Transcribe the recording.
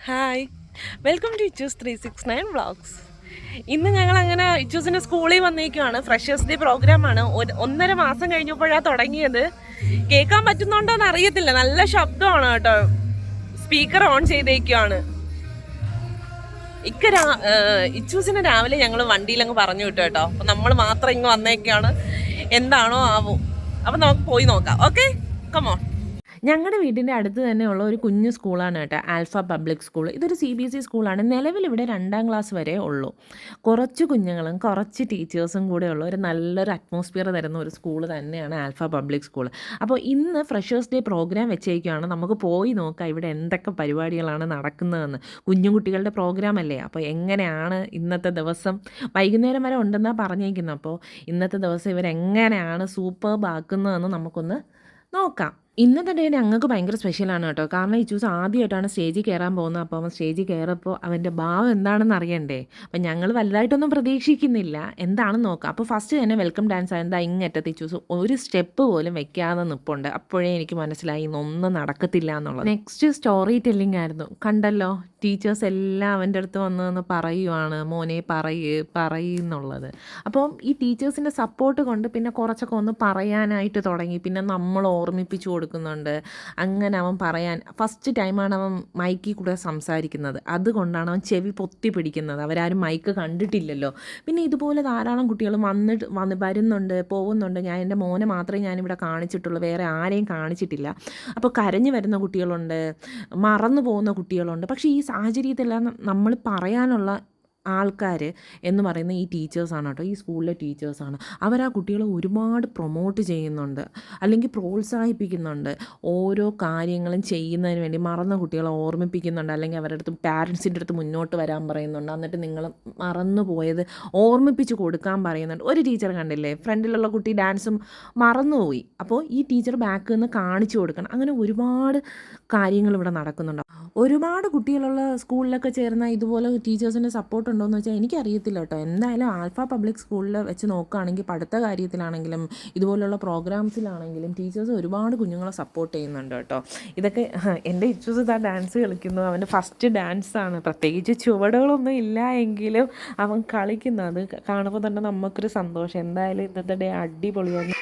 Hi, welcome to Ichoos 369 vlogs. ഇന്ന് ഞങ്ങൾ അങ്ങനെ ഇച്ചൂസിൻ്റെ സ്കൂളിൽ വന്നേക്കുവാണ്. ഫ്രഷേഴ്സ് ഡേ പ്രോഗ്രാമാണ്. 1.5 മാസം കഴിഞ്ഞപ്പോഴാണ് തുടങ്ങിയത്. കേൾക്കാൻ പറ്റുന്നുണ്ടോയെന്ന് അറിയത്തില്ല, നല്ല ശബ്ദമാണ് കേട്ടോ. Speaker on ചെയ്തേക്കുവാണ്. ഇച്ചൂസിന് രാവിലെ ഞങ്ങൾ വണ്ടിയിലങ്ങ് പറഞ്ഞു വിട്ടു കേട്ടോ. അപ്പം നമ്മൾ മാത്രം ഇങ്ങ് വന്നേക്കാണ്. എന്താണോ ആവും. അപ്പം നമുക്ക് പോയി നോക്കാം. Okay, come on. ഞങ്ങളുടെ വീടിൻ്റെ അടുത്ത് തന്നെയുള്ള ഒരു കുഞ്ഞു സ്കൂളാണ് കേട്ടോ, ആൽഫ പബ്ലിക് സ്കൂൾ. ഇതൊരു CBSE സ്കൂളാണ്. നിലവിൽ ഇവിടെ 2ാം ക്ലാസ് വരെ ഉള്ളൂ. കുറച്ച് കുഞ്ഞുങ്ങളും കുറച്ച് ടീച്ചേഴ്സും കൂടെ ഉള്ള ഒരു നല്ലൊരു അറ്റ്മോസ്ഫിയർ തരുന്ന ഒരു സ്കൂൾ തന്നെയാണ് ആൽഫ പബ്ലിക് സ്കൂൾ. അപ്പോൾ ഇന്ന് ഫ്രഷേഴ്സ് ഡേ പ്രോഗ്രാം വെച്ചേക്കുകയാണ്. നമുക്ക് പോയി നോക്കാം ഇവിടെ എന്തൊക്കെ പരിപാടികളാണ് നടക്കുന്നതെന്ന്. കുഞ്ഞുകുട്ടികളുടെ പ്രോഗ്രാം അല്ലേ, അപ്പോൾ എങ്ങനെയാണ് ഇന്നത്തെ ദിവസം. വൈകുന്നേരം വരെ ഉണ്ടെന്നാണ് പറഞ്ഞേക്കുന്നത്. അപ്പോൾ ഇന്നത്തെ ദിവസം ഇവരെങ്ങനെയാണ് സൂപ്പർബ് ആക്കുന്നതെന്ന് നമുക്കൊന്ന് നോക്കാം. ഇന്നത്തെ ഡേ ഞങ്ങൾക്ക് ഭയങ്കര സ്പെഷ്യലാണ് കേട്ടോ. കാരണം ഈ ചൂസ് ആദ്യമായിട്ടാണ് സ്റ്റേജിൽ കയറാൻ പോകുന്നത്. അപ്പോൾ അവൻ സ്റ്റേജിൽ കയറപ്പോൾ അവൻ്റെ ഭാവം എന്താണെന്ന് അറിയണ്ടേ. അപ്പം ഞങ്ങൾ വലുതായിട്ടൊന്നും പ്രതീക്ഷിക്കുന്നില്ല, എന്താണെന്ന് നോക്കാം. അപ്പോൾ ഫസ്റ്റ് തന്നെ വെൽക്കം ഡാൻസ് എന്താ ഇങ്ങറ്റത്ത് ഈ ചൂസ് ഒരു സ്റ്റെപ്പ് പോലും വെക്കാതെ നിൽപ്പുണ്ട്. അപ്പോഴേ എനിക്ക് മനസ്സിലായി ഇന്നൊന്നും നടക്കത്തില്ല എന്നുള്ളത്. നെക്സ്റ്റ് സ്റ്റോറി ടെല്ലിംഗ് ആയിരുന്നു. കണ്ടല്ലോ, ടീച്ചേഴ്സ് എല്ലാം അവൻ്റെ അടുത്ത് വന്ന് പറയുവാണ്, മോനെ പറയുന്നുള്ളത്. അപ്പം ഈ ടീച്ചേഴ്സിൻ്റെ സപ്പോർട്ട് കൊണ്ട് പിന്നെ കുറച്ചൊക്കെ ഒന്ന് പറയാനായിട്ട് തുടങ്ങി. പിന്നെ നമ്മൾ ഓർമ്മിപ്പിച്ചു കൊടുക്കുന്നുണ്ട്. അങ്ങനെ അവൻ പറയാൻ ഫസ്റ്റ് ടൈമാണ് അവൻ മൈക്കിൽ കൂടെ സംസാരിക്കുന്നത്. അതുകൊണ്ടാണ് അവൻ ചെവി പൊത്തി പിടിക്കുന്നത്. അവരാരും മൈക്ക് കണ്ടിട്ടില്ലല്ലോ. പിന്നെ ഇതുപോലെ ധാരാളം കുട്ടികൾ വരുന്നുണ്ട്, പോകുന്നുണ്ട്. എൻ്റെ മോനെ മാത്രമേ ഞാനിവിടെ കാണിച്ചിട്ടുള്ളൂ, വേറെ ആരെയും കാണിച്ചിട്ടില്ല. അപ്പോൾ കരഞ്ഞു വരുന്ന കുട്ടികളുണ്ട്, മറന്നു പോകുന്ന കുട്ടികളുണ്ട്. പക്ഷേ ഈ സാഹചര്യത്തിലെല്ലാം നമ്മൾ പറയാനുള്ള ആൾക്കാർ എന്ന് പറയുന്ന ഈ ടീച്ചേഴ്സാണ് കേട്ടോ, ഈ സ്കൂളിലെ ടീച്ചേഴ്സാണ്. അവരാ കുട്ടികളെ ഒരുപാട് പ്രൊമോട്ട് ചെയ്യുന്നുണ്ട്, അല്ലെങ്കിൽ പ്രോത്സാഹിപ്പിക്കുന്നുണ്ട്. ഓരോ കാര്യങ്ങളും ചെയ്യുന്നതിന് വേണ്ടി മറന്ന കുട്ടികളെ ഓർമ്മിപ്പിക്കുന്നുണ്ട്, അല്ലെങ്കിൽ അവരുടെ അടുത്ത് പാരൻസിൻ്റെ അടുത്ത് മുന്നോട്ട് വരാൻ പറയുന്നുണ്ട്. എന്നിട്ട് നിങ്ങൾ മറന്നു പോയത് ഓർമ്മിപ്പിച്ച് കൊടുക്കാൻ പറയുന്നുണ്ട്. ഒരു ടീച്ചർ കണ്ടില്ലേ, ഫ്രണ്ടിലുള്ള കുട്ടി ഡാൻസും മറന്നുപോയി, അപ്പോൾ ഈ ടീച്ചർ ബാക്കിൽ നിന്ന് കാണിച്ചു കൊടുക്കണം. അങ്ങനെ ഒരുപാട് കാര്യങ്ങൾ ഇവിടെ നടക്കുന്നുണ്ട്. ഒരുപാട് കുട്ടികളുള്ള സ്കൂളിലൊക്കെ ചേർന്ന ഇതുപോലെ ടീച്ചേഴ്സിൻ്റെ സപ്പോർട്ട് ഉണ്ടോയെന്ന് വെച്ചാൽ എനിക്കറിയത്തില്ല കേട്ടോ. എന്തായാലും ആൽഫ പബ്ലിക് സ്കൂളിൽ വെച്ച് നോക്കുകയാണെങ്കിൽ പഠിത്ത കാര്യത്തിലാണെങ്കിലും ഇതുപോലുള്ള പ്രോഗ്രാംസിലാണെങ്കിലും ടീച്ചേഴ്സ് ഒരുപാട് കുഞ്ഞുങ്ങളെ സപ്പോർട്ട് ചെയ്യുന്നുണ്ട് കേട്ടോ. ഇതൊക്കെ എൻ്റെ ഇച്ചൂസ് ഇതാ ഡാൻസ് കളിക്കുന്നു. അവൻ്റെ ഫസ്റ്റ് ഡാൻസാണ്. പ്രത്യേകിച്ച് ചുവടുകളൊന്നും ഇല്ല എങ്കിലും അവൻ കളിക്കുന്നു. അത് കാണുമ്പോൾ തന്നെ നമുക്കൊരു സന്തോഷം. എന്തായാലും ഇന്നത്തെ ഡേ അടിപൊളിയാണ്.